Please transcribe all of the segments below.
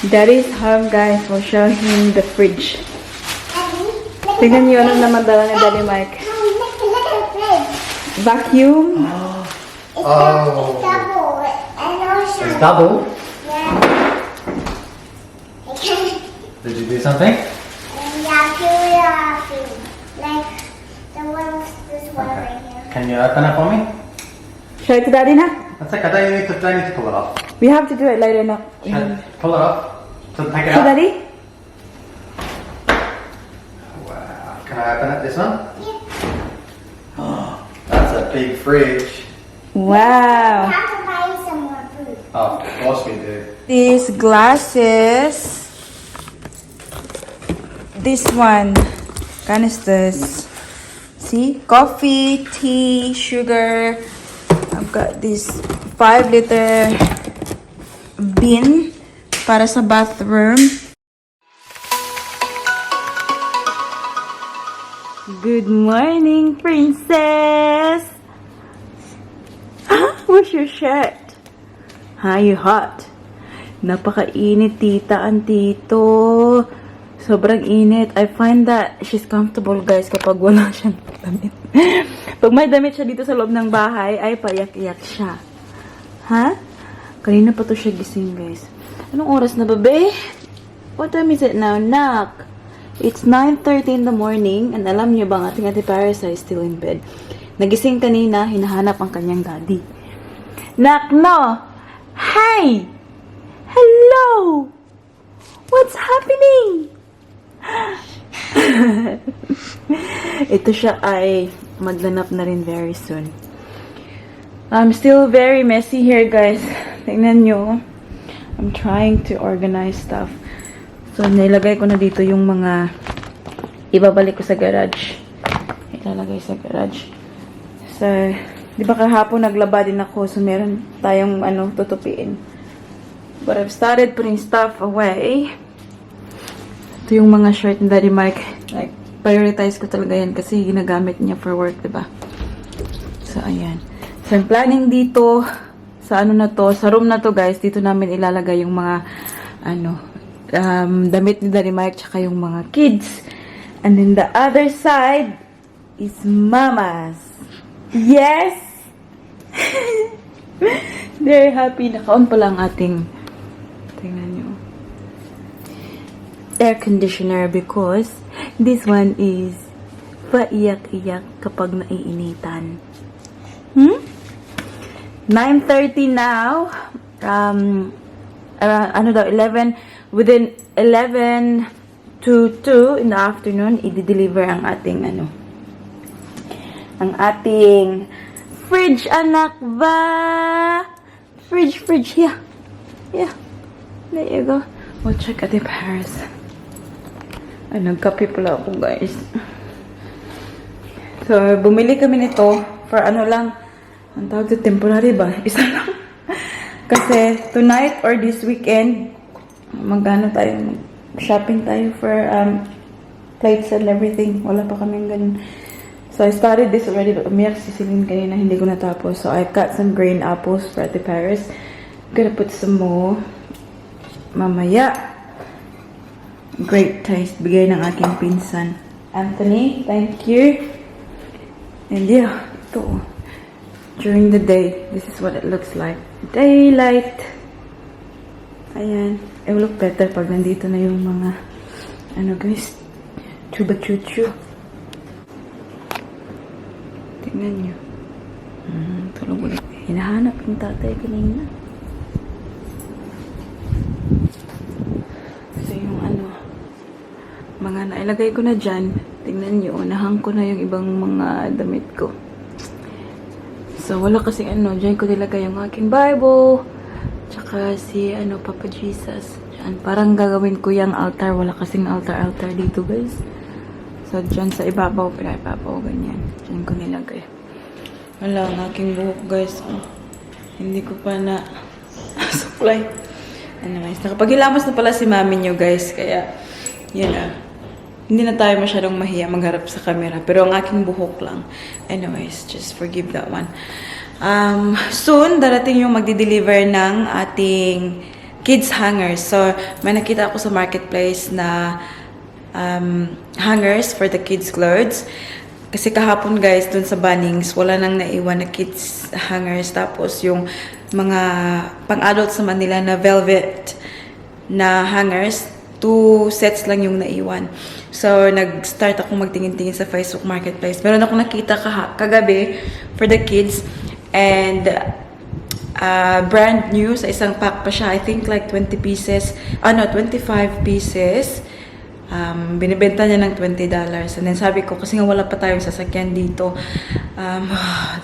Daddy's home, guys. We'll show him the fridge. Tingnan niyo ano naman dala ni Daddy Mike. Vacuum. It's double. It's double? Yeah. Did you do something? Like the one, this one right here. Can you open it for me? Show it to Daddy na. That's okay. I don't need to pull it off. We have to do it later now. Pull it off. So take it So out. Daddy? Wow. Can I open it? This one? Yeah. Oh, that's a big fridge. We Wow. have to buy some more food. Oh, of course we do. These glasses. This one. Canisters. See? Coffee, tea, sugar. I've got this 5-liter bin para sa bathroom. Good morning, princess! Where's your shirt? Huh, you hot? Napakainit, tita and tito. Sobrang init. I find that she's comfortable, guys, kapag wala siyang damit. Pag may damit siya dito sa loob ng bahay, ay payak-iyak siya. Ha? Kanina pa to siya gising, guys. Anong oras na ba, be? What time is it now, nak? It's 9:30 in the morning, and alam niyo ba, ating Ate Paris is still in bed. Nagising kanina, hinahanap ang kanyang daddy. Nak, no! Hi! Hello! What's happening? Ito siya ay magdanap na rin very soon. I'm still very messy here, guys. Tingnan nyo. I'm trying to organize stuff. So, nilagay ko na dito yung mga ibabalik ko sa garage. Ilalagay sa garage. So, di ba kahapon naglaba din ako, so meron tayong tutupiin. But I've started putting stuff away. Ito yung mga shirt ni Daddy Mike. Like, prioritize ko talaga yan kasi ginagamit niya for work, diba? So, ayan. So, I'm planning dito sa na to, sa room na to, guys. Dito namin ilalagay yung mga, damit ni Daddy Mike tsaka yung mga kids. And then the other side is Mama's. Yes! Very happy. Naka-on pa lang ating, tingnan nyo, air conditioner because this one is paiyak-iyak kapag naiinitan. 9:30 now. Around 11, within 11 to 2 in the afternoon, i-deliver ang ating ang ating fridge, anak ba? Fridge, yeah. Yeah. There you go. We'll check Ate Paris. Ay, nagkape pala ako, guys. So, bumili kami nito for lang, ang tawag ito, temporary ba? Isa lang. Kasi, tonight or this weekend, shopping tayo for plates and everything. Wala pa kaming ganun. So, I started this already, but umiyak si Celine kanina, hindi ko natapos. So, I cut some green apples for Ate Paris. I'm gonna put some more mamaya. Great taste. Bigay ng aking pinsan. Anthony, thank you. And yeah, ito. During the day, this is what it looks like. Daylight. Ayan. It will look better pag nandito na yung mga, guys, chuba-chuchu. Tingnan nyo. Tulog ulit. Hinahanap yung tatay kanina. So, yung mga nailagay ko na dyan. Tingnan nyo, unahan ko na yung ibang mga damit ko. So, wala kasi dyan ko nilagay yung aking Bible. Tsaka si, Papa Jesus. Dyan, parang gagawin ko yung altar. Wala kasing altar dito, guys. So, dyan sa ibabaw, pinaibabaw, ganyan. Dyan ko nilagay. Wala, ang aking buhok, guys. Oh, hindi ko pa na supply. Anyways, nakapaghilamas na pala si mami nyo, guys. Kaya, yan hindi na tayo masyadong mahiya magharap sa camera. Pero ang aking buhok lang. Anyways, just forgive that one. Soon, darating yung magdi-deliver ng ating kids hangers. So, may nakita ako sa marketplace na hangers for the kids clothes. Kasi kahapon guys, dun sa Bunnings, wala nang naiwan na kids hangers. Tapos yung mga pang-adults naman nila na velvet na hangers, 2 sets lang yung naiwan. So, nag-start akong magtingin-tingin sa Facebook Marketplace. Meron akong nakita kagabi for the kids. And brand new, sa isang pack pa siya. I think like 20 pieces. 25 pieces. Binibenta niya ng $20. And then sabi ko, kasi nga wala pa tayong sasakyan dito.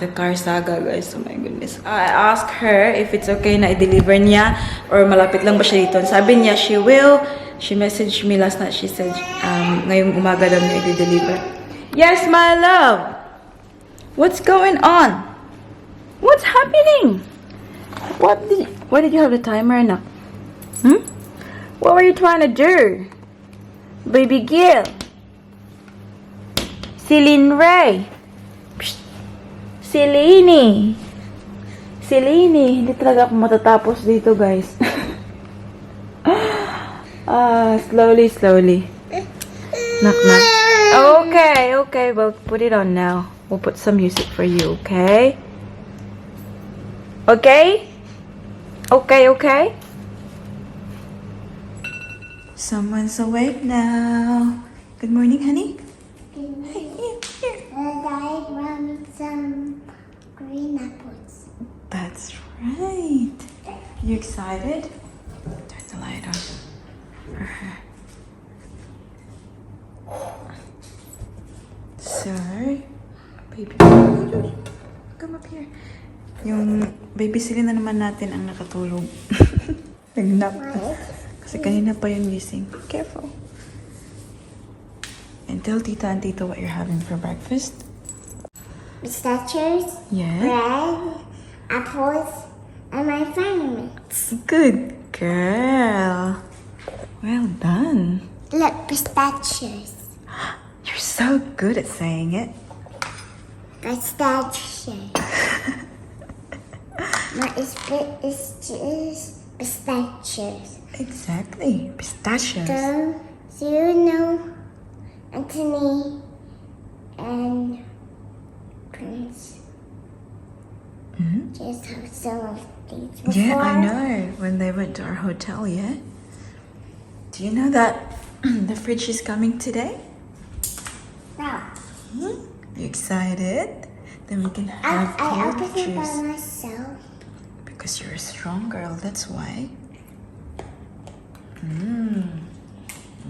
The car saga, guys. Oh my goodness. I asked her if it's okay na i-deliver niya or malapit lang ba siya dito. And sabi niya, she will. She messaged me last night. She said, ngayong umaga daw niya i-deliver. Yes, my love! What's going on? What's happening? Why did you have the timer, anak? What were you trying to do? Baby girl. Celine Ray. Psst. Celine. Hindi talaga ako matatapos dito, guys. Slowly. Knock. Okay. Well, put it on now. We'll put some music for you, okay? Okay? Someone's awake now. Good morning, honey. Here. I want some green apples. That's right. You excited? Turn the light on for her. So, baby, come up here. Yung baby sila na naman natin ang nakatulog. Nagnap. Kasi kanina pa yung gising. Careful. And tell Tita and Tito what you're having for breakfast. Pistachios, Yeah. bread, apples, and my vitamins. Good girl. Well done. Look, pistachios. You're so good at saying it. Pistachios. It's just pistachios. Exactly. Pistachios. So you know Anthony and Prince just have some of these before. Yeah, I know. When they went to our hotel, yeah? Do you know that the fridge is coming today? No. You excited? Then we can have I your opened it by juice. myself. Because you're a strong girl, that's why. And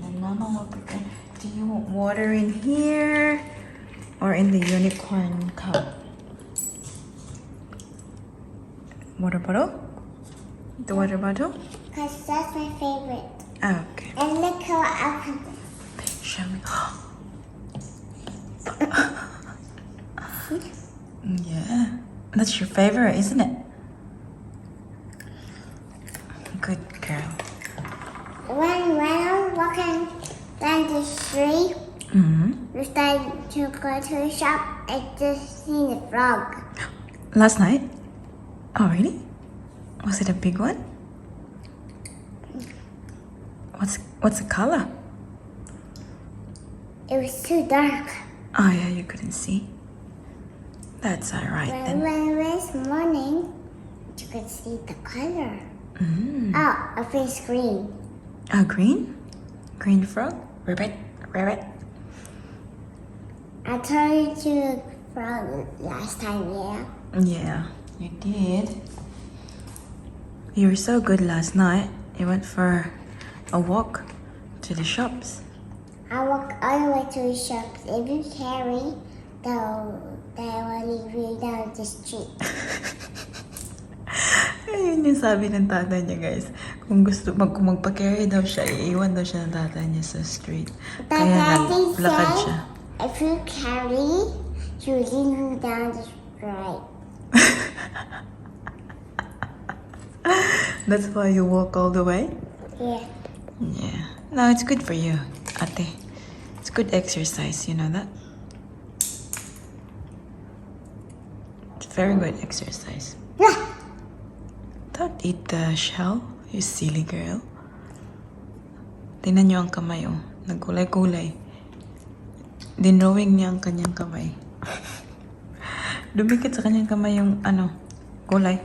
then Mama will prepare. Do you want water in here or in the unicorn cup? Water bottle? The water bottle? Because that's my favorite. Okay. And look how I opened it. Show me. Yeah. That's your favorite, isn't it? Good girl. When I'm walking down the street, we started to go to the shop, I just seen a frog. Last night? Oh, really? Was it a big one? What's the color? It was too dark. Oh, yeah, you couldn't see. That's all right then. When it was morning, you could see the color. Oh, a face green. Oh, green? Green frog? Rabbit? I told you a frog last time, yeah? Yeah, you did. You were so good last night. You went for a walk to the shops. I walk all the way to the shops. If you carry, they will leave you down the street. Ayun yung sabi ng tatay niya, guys. Kung magpa-carry daw siya, iiwan daw siya ng tatay niya sa street. But Kaya Daddy naglakad said, siya. if you carry, you leave you down the street. That's why you walk all the way? Yeah. Yeah. No, it's good for you, ate. It's good exercise, you know that? It's very good exercise. Don't eat the shell. You silly girl. Tingnan niyo ang kamay, oh. Nagkulay-kulay. Dinrawing niya ang kanyang kamay. Dumikit sa kanyang kamay yung, kulay.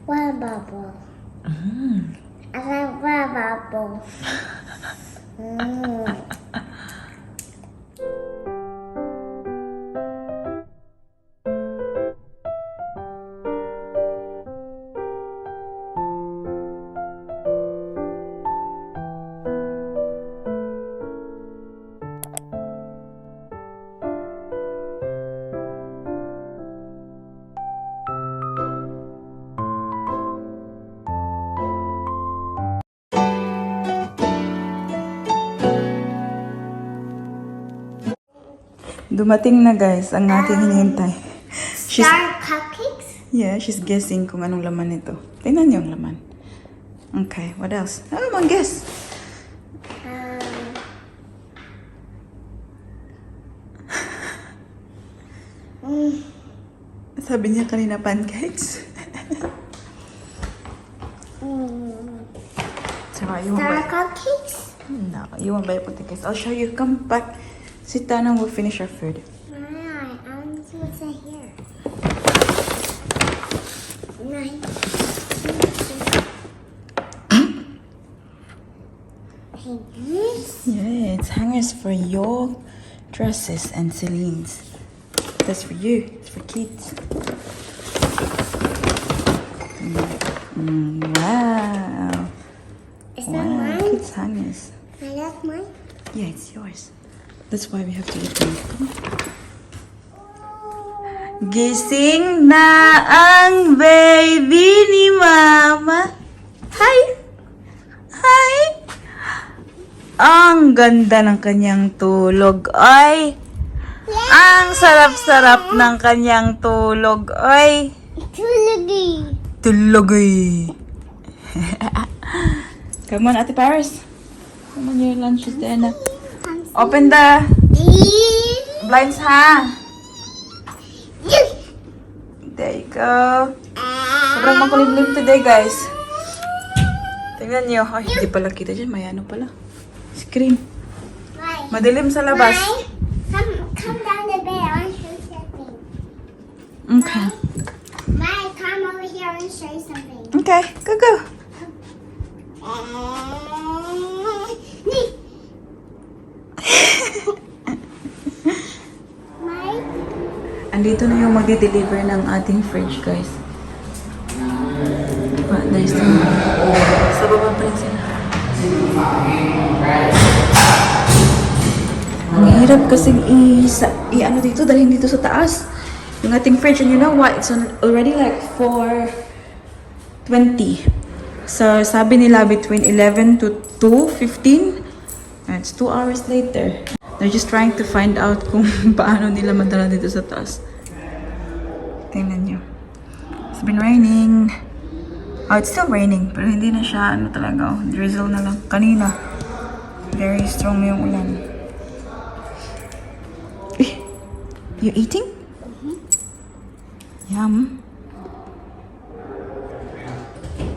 Water bubble. I like water bubble. Dumating na guys, ang ating hinihintay. Star cupcakes? Yeah, she's guessing kung anong laman nito. Tingnan niyo ang laman. Okay, what else? Ano mang guess? Sabi niya kanina pancakes. Sarah, you Star want cupcakes? No, you won't buy pancakes. I'll show you. Come back. Sit down and we'll finish our food. Alright, I want to see what's in here. Nice. Hangers? Yeah, it's hangers for your dresses and Celine's. That's for you. It's for kids. Wow. Is that Wow, mine? kids hangers. Is that mine? Yeah, it's yours. That's why we have to eat them. Come on. Gising na ang baby ni Mama. Hi! Hi! Ang ganda ng kanyang tulog. Ay! Ang sarap-sarap ng kanyang tulog. Ay! Tulagi. Tulog ay! Come on, Ate Paris. Come on, your lunch is there na. Open the blinds, ha? There you go. Sobrang makulimlim today, guys. Tingnan niyo. Ay, hindi pala kita dyan. May ano pala. Screen. Madilim sa labas. Come down the bed. I want to show you something. Okay. Mike, come over here and show you something. Okay, go. Mike? Andito na yung magde-deliver ng ating fridge, guys. Nice to know. Sa baba pa rin sila. Ang hirap kasing i-ano dito, dalhin dito sa taas. Yung ating fridge, and you know what? It's already like 4:20. So, sabi nila between 11 to 2:15. And it's 2 hours later. They're just trying to find out kung paano nila madala dito sa taas. Tingnan nyo. It's been raining. Oh, it's still raining. Pero hindi na siya, talaga. Oh, drizzle na lang. Kanina. Very strong yung ulan. Eh, you eating? Yum.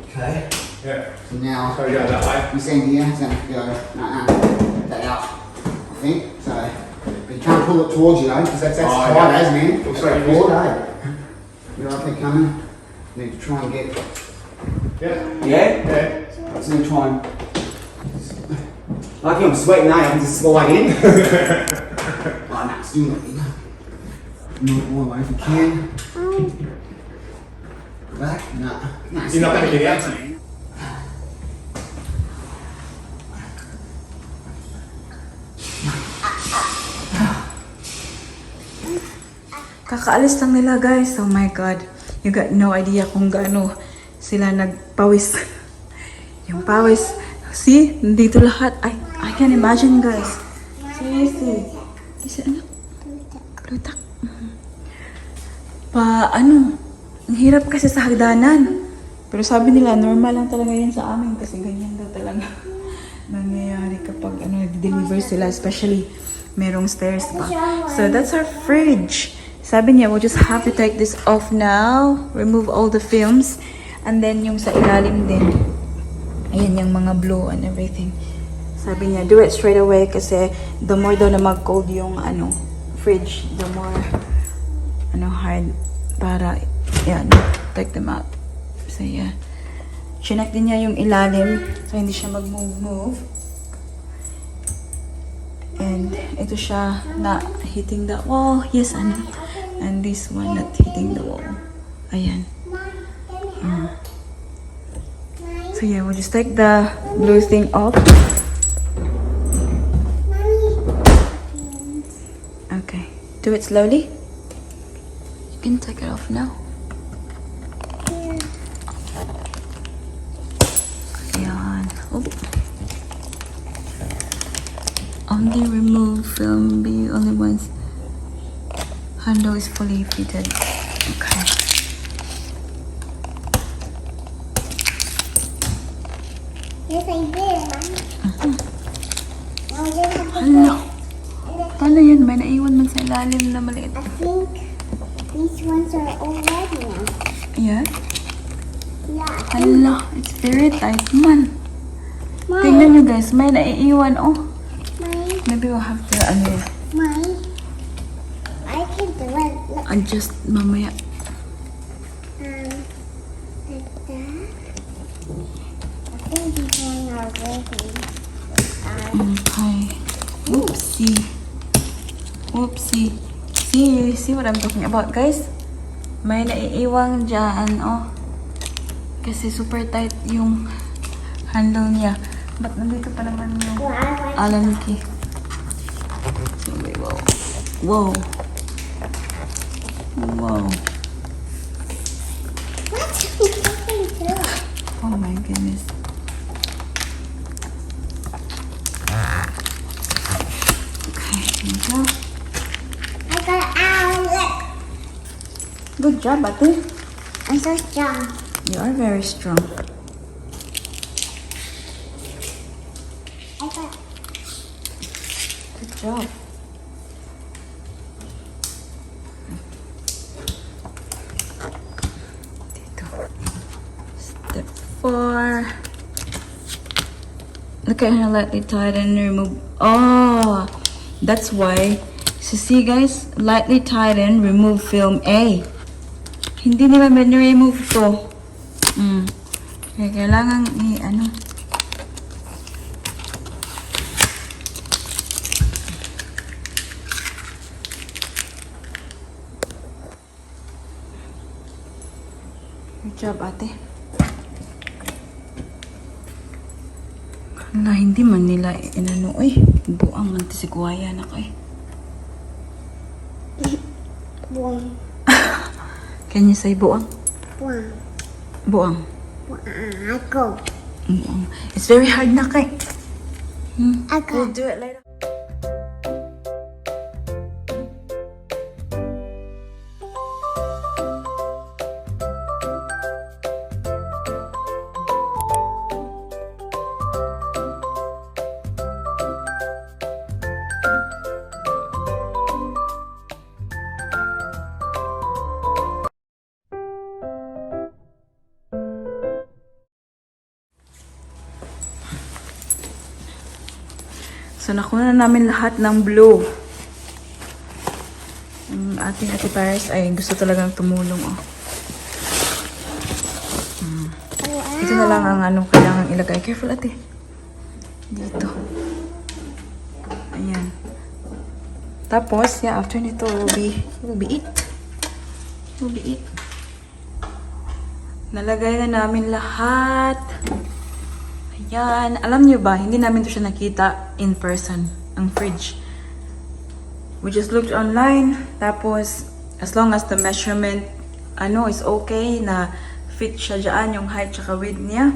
Okay. Yeah. So now, So you go that way. you see here, so go, that out, I think. So, but you can't pull it towards you though, because that's Oh, tight yeah. as man. Looks Straight like you forward, missed eh? You know, I think coming. Need to try and get. Yeah. Yeah? Yeah. Let's need to try and. Lucky I'm sweating now, I can just slide in. Oh no, still not in. Move all the way if you can. Back? No. No, You're not going to get out to me. Kakaalis lang nila, guys. Oh my God. You got no idea kung gaano sila nagpawis. Yung pawis. See? Nandito lahat. I can imagine, guys. Seriously. Kasi ano? Lutak. Ang hirap kasi sa hagdanan. Pero sabi nila, normal lang talaga yan sa amin kasi ganyan daw talaga nangyayari kapag nag-deliver sila, especially merong stairs pa. So that's our fridge. Sabi niya, we'll just have to take this off now, remove all the films, And then yung sa ilalim din, ayan yung mga blue and everything. Sabi niya, do it straight away kasi the more daw na mag-cold yung fridge, the more hard para take them out. So yeah. Chinek din niya yung ilalim so hindi siya mag-move. And ito siya not hitting the wall. Yes, ano. And this one not hitting the wall. Ayan. So yeah, we'll just take the blue thing off. Okay. Do it slowly. You can take it off now. Ayan. Oh. Only remove film be only once handle is fully fitted. Okay. Yes, I did, Mommy. Now you have to Hala. Paano yan? May naiwan man sa ilalim na maliit. I think these ones are all ready now. Yeah? Yeah. Hala. It's very tight man. Mommy, Tingnan nyo guys. May naiiwan. Oh. Mommy, Maybe we'll have to Mommy. I can do it. Look, adjust mamaya. like that. I think these ones are ready. Okay. Oopsie. Oopsie. See what I'm talking about, guys? May naiiwang dyan, oh. Kasi super tight yung handle niya. But nandito pa naman yung Allen key. Okay, wow. Wow. Wow. What? Nothing to it. Oh my goodness. Okay, here we go. I got it out. Look. Good job, ate. I'm so strong. You are very strong. I got Good job. Dito. Step 4. Look at how lightly tighten and remove. Oh, that's why. So see guys, lightly tighten, remove film A. Hindi nila remove to. Kaya kailangan Good job, ate. Hala, hindi man nila inano. Uy, buang man si kuwaya na ko eh. buang. Can you say buang? Buang. Buang. Ako. Buang. It's very hard na kay. Ako. We'll do it later. So, nakuha na namin lahat ng blue. Ang ating Ate Paris ay gusto talagang tumulong, oh. Ito na lang ang kailangan ilagay. Careful, ate. Dito. Ayan. Tapos, yeah, after nito, will be it. Will be it. Nalagay na namin lahat. Ayan. Alam nyo ba, hindi namin to siya nakita in person, ang fridge. We just looked online. Tapos, as long as the measurement, is okay na fit siya dyan, yung height tsaka width niya.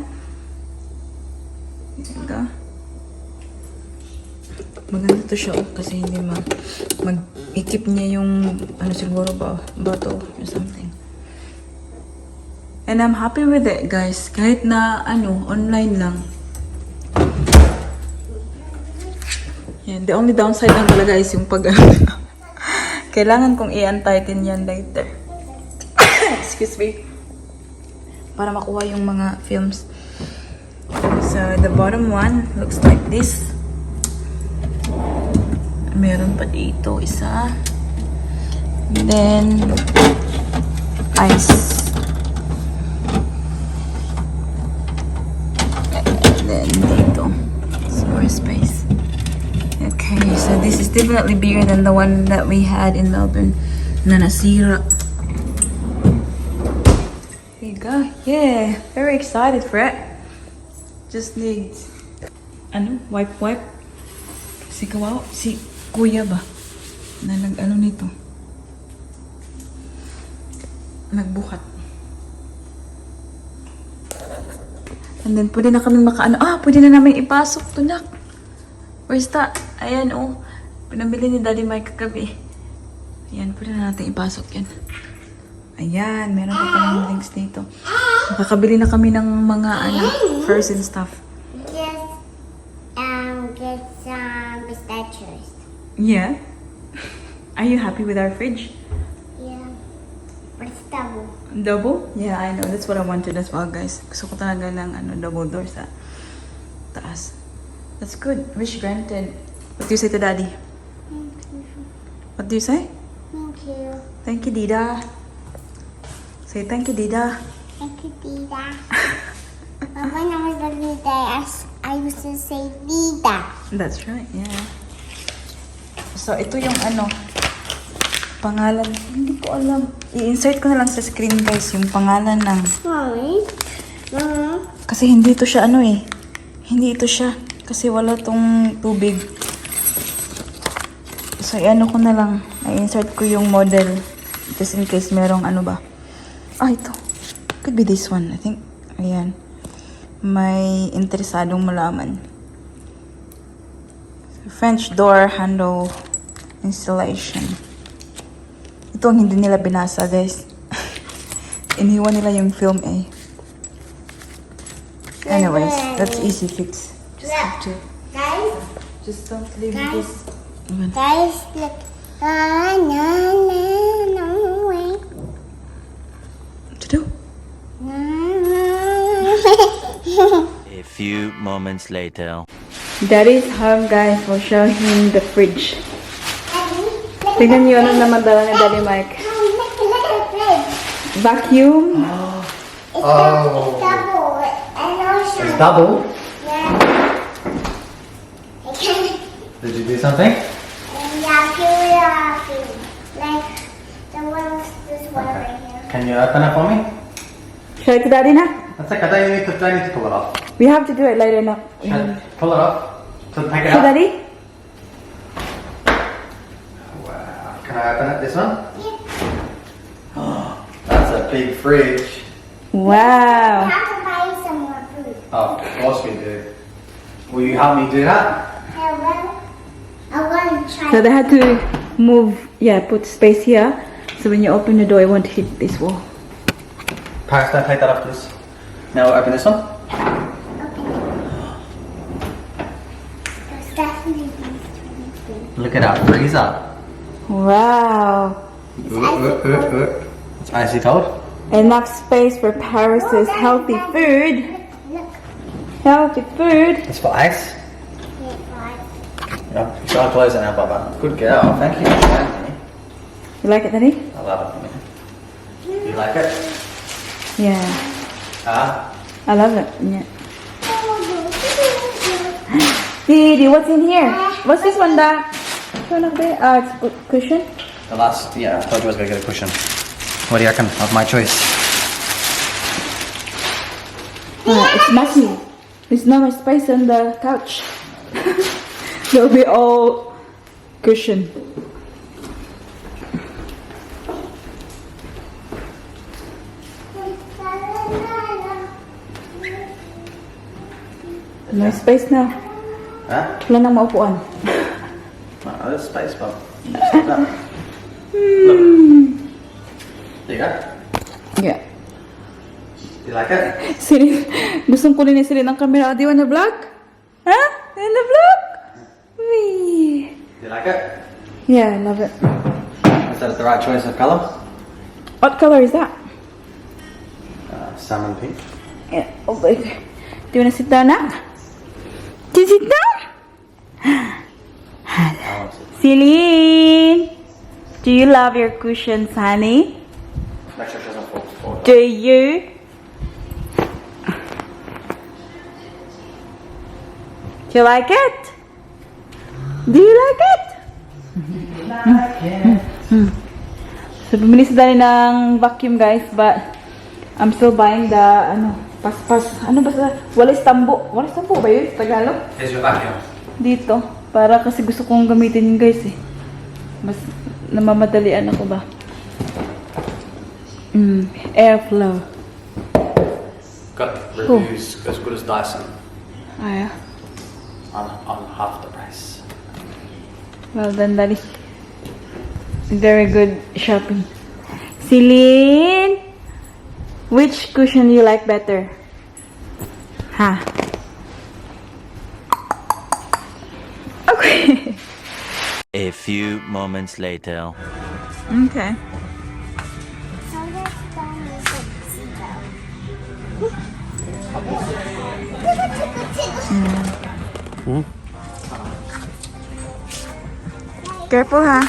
Diba? Maganda to siya, kasi hindi mag-ikip niya yung, siguro ba, bato or something. And I'm happy with it, guys. Kahit na, online lang. Yan, the only downside lang talaga is yung pag kailangan kong i-untighten yan later. Excuse me. para makuha yung mga films. So, the bottom one looks like this. Meron pa dito isa. And then, ice. And then dito, some more space. Okay, so this is definitely bigger than the one that we had in Melbourne na nasira. Here you go. Yeah, very excited for it. Just needs, wipe. Si kuya ba? Na nito. Nagbuhat. And then, pwede na kami pwede na namin ipasok to, nak. Where's that? Ayan, oh. Pinabili ni Daddy Mike kagabi. Ayan, pwede na natin ipasok yan. Ayan, meron pa palang links dito. Makakabili na kami ng mga, furs and stuff. Get some pistachios. Yeah? Are you happy with our fridge? Yeah. But it's double. Double? Yeah, I know. That's what I wanted as well, guys. Gusto ko talaga ng double door sa taas. That's good. Wish granted. What do you say to Daddy? Thank you. What do you say? Thank you. Thank you, Dida. Say thank you, Dida. Thank you, Dida. When I was a little day, I used to say Dida. That's right, yeah. So, ito yung pangalan. Hindi ko alam. I-insert ko na lang sa screen, guys, yung pangalan ng... Mommy? Kasi hindi ito siya Hindi ito siya. Kasi wala tong tubig. So, ko na lang. I-insert ko yung model. Just in case merong ba. Ito. Could be this one, I think. Ayan. May interesadong malaman. French door handle installation. Ito ang hindi nila binasa, guys. Iniwan nila yung film Anyways, that's easy fix. Just have to. Guys? Just don't leave Guys? this. Guys, look. No, wait. What to do? A few moments later. Daddy's home, guys, will show him the fridge. Tingnan niyo naman dala ni Daddy Mike. Look at the fridge. Vacuum. It's double. And also, It's double? yeah. It can, Did you do something? like the one, this one right here. Can you open it for me? Show it to Daddy na. That's okay. I need to pull it off. We have to do it later now. Pull it off. So take it So, out. Daddy? Wow. Can I open it? This one? That's a big fridge. I Wow. have to buy some more food. Oh, of course we do. Will you help me do that? I want to try. So they had to move, put space here. So when you open the door, it won't hit this wall. Paris, don't take that off, please. Now we'll open this one. It's definitely Look at our freezer. Wow. It's icy cold. Enough space for Paris's healthy food. Look. Healthy food. It's for ice. Yeah, Yeah, try to close it now, Baba. Good girl. Thank you for showing me. You like it, Daddy? I love it. You like it? Yeah. Ah? I love it. Yeah. Didi, what's in here? What's this one, Dad? It's a cushion. The last, I told you I was going to get a cushion. What do you reckon of my choice? It's messy. There's no more space on the couch. It'll be all cushion. No space now. Huh? Wala nang maupuan. Oh, there's space, Bob. Just like that. Look. There you go. Yeah. You like it? Silin, gustong kunin ni Silin ang camera. Do you wanna vlog? Huh? You wanna vlog? Wee. You like it? Yeah, I love it. Is that the right choice of colour? What color is that? salmon pink. Yeah. Oh, okay. Do you want to sit down now? Do you sit down? Celine, do you love your cushions, honey? Make sure she doesn't fall forward. Do you? Do you like it? Do you like it? So, bumili si Danny ng vacuum, guys, but I'm still buying the, paspas, ano ba sa, walis tambo ba yun? Tagalog? Here's your vacuum. Dito. Para kasi gusto kong gamitin yun, guys, eh. Mas namamadalian ako ba? Airflow. Got reviews as good as Dyson Ah, yeah. on half the price. Well done, Daddy. Very good shopping. Celine, which cushion you like better? Ha? Okay. A few moments later. Okay. So let's go and get seatbelt. Careful, ha?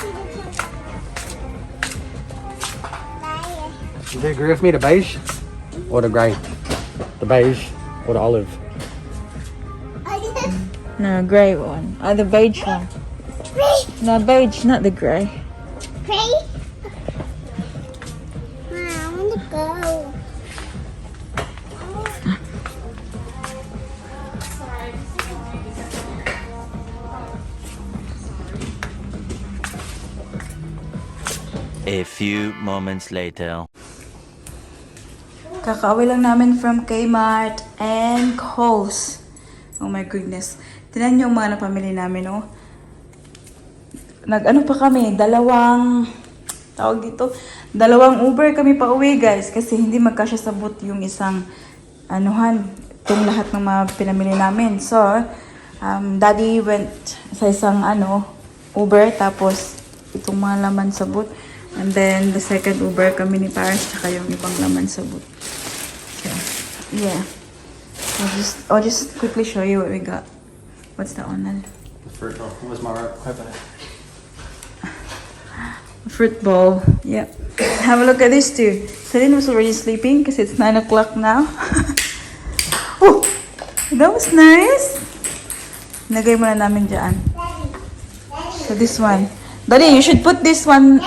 Do you agree with me, the beige or the grey? The beige or the olive? No, gray one. The beige one. No, beige, not the gray. Pray. I want to go. A few moments later. Kakauwi lang namin from Kmart and Kohl's. Oh my goodness. Tingnan niyo yung mga napamili namin, oh. Nag-ano pa kami, dalawang Uber kami pa uwi, guys, kasi hindi magkasya sa boot yung isang itong lahat ng mga pinamili namin. So, Daddy went sa isang Uber, tapos itong mga laman sa boot. And then the second Uber kami ni Paris, tsaka yung ibang laman sa boot. So, yeah. I'll just quickly show you what we got. What's that one, Nal? The fruit roll. Where's my rope? Fruit bowl. Yep. Have a look at this too. Celine was already sleeping because it's 9 o'clock now. Oh, that was nice. Lagay muna namin dyan. So this one. Daddy, you should put this one.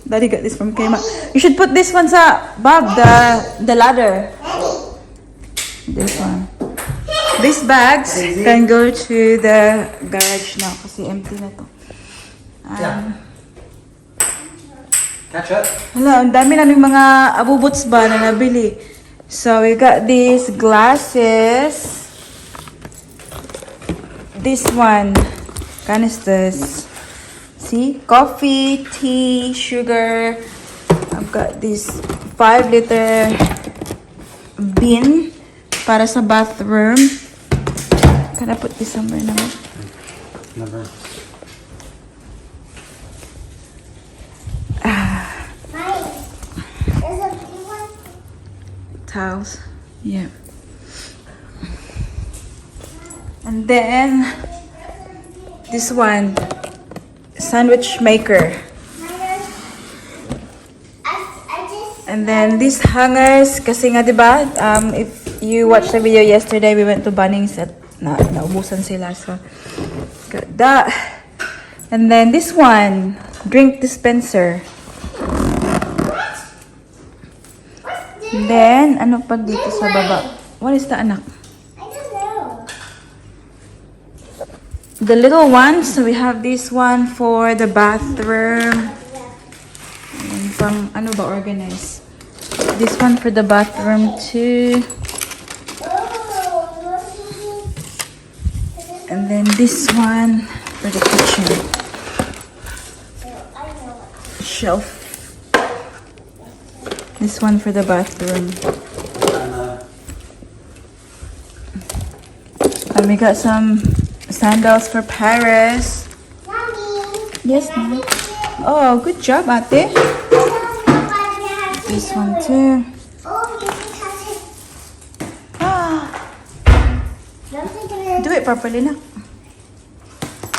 Daddy got this from Kmart. You should put this one sa bag, the ladder. This one. These bags can go to the garage now kasi empty na to. Catch it. Hala, ang dami naming mga abubots ba na nabili. So, we got these glasses. This one, canisters. See? Coffee, tea, sugar. I've got this 5-liter bin para sa bathroom. Can I put this somewhere naman? Never. There's a blue one. Towels. Yeah. And then this one, sandwich maker. And then these hangers, kasi nga diba, if you watched the video yesterday, we went to Bunnings at naubusan sila, so got that. And then this one, drink dispenser. And then, ano pa dito sa baba? What is the anak? I don't know. The little ones, so we have this one for the bathroom. And pang, ano ba, organize. This one for the bathroom too. And then this one for the kitchen. Shelf. This one for the bathroom. And we got some sandals for Paris. Mommy. Yes, ma'am. Oh, good job, ate. This one too. Oh, you can touch it Do it properly na.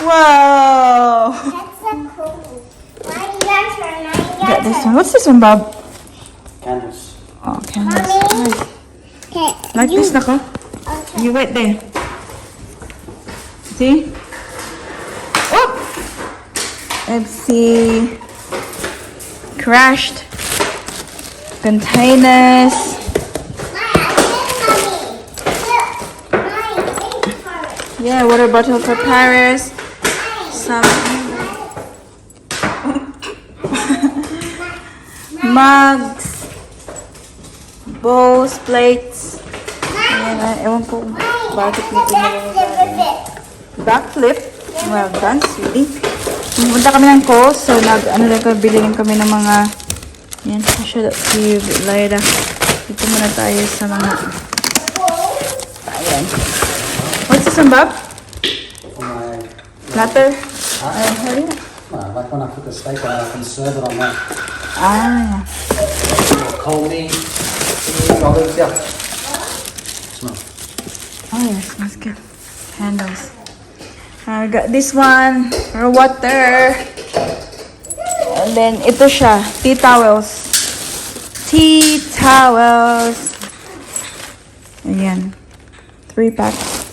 Wow! That's so cool. Why you guys are not Got this one. What's this one, Bob? Candles. Oh, candles. Mommy. Nice. Okay. Like this, nako. Okay. You wait there. See? Oh! Let's see. Crashed. Containers. Yeah, water bottle for Paris. Some mugs. Bowls, plates. Ayan, ewan ko bakit nito nilagay. Backflip. Well done, sweetie. Pumunta kami ng Coles, so bili lang kami ng mga yan, should see later. Dito muna tayo sa mga ayan. What's this one, Bob? For my... Platter? Ayan, hurry na. No, like when I cook a steak, I can serve it on that. Ah, Cold meat, olives, yeah. Smell. oh yes, that's good. Handles. I got this one for water. And then, ito siya. Tea towels. Tea towels. Ayan. 3 packs.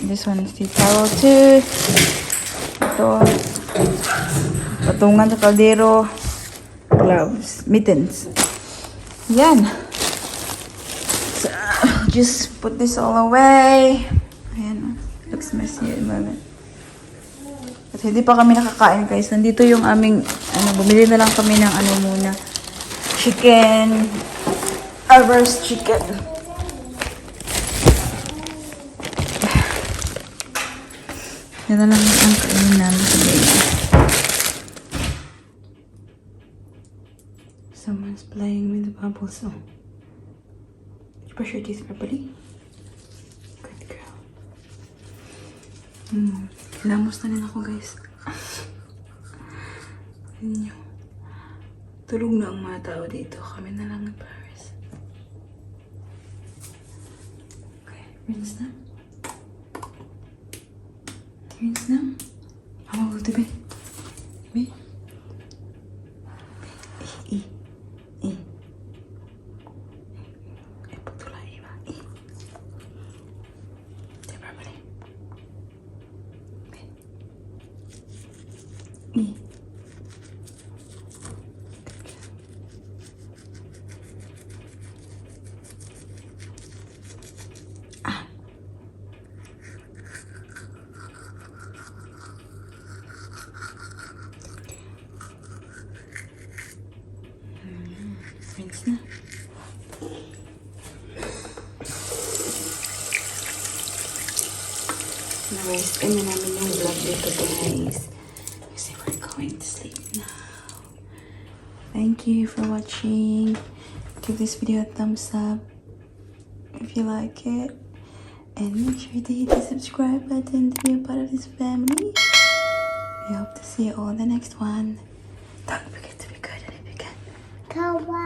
This one is tea towel too. Ito. Patungan sa kaldero. Gloves. Mittens. Yan. So, just put this all away. Ayan. Looks messy at the moment. At hindi pa kami nakakain, guys. Nandito yung aming, bumili na lang kami ng muna. Chicken. Roast chicken. Yan na lang ang kainin namin sa baby. Someone's playing with the bubbles. Oh. Did you brush your teeth properly? Good girl. Lamos na rin ako, guys. Tignan nyo. Tulog na ang mga tao dito. Kami na lang ng Paris. Okay, rinse na. Rinse na. Mama, go to bed. Bed. Rinse na. Na-waste na namin yung vlog dito, guys. Kasi we're going to sleep now. Thank you for watching. Give this video a thumbs up if you like it. And make sure to hit the subscribe button to be a part of this family. We hope to see you all in the next one. Don't forget to be good, and if you can, Kawaii.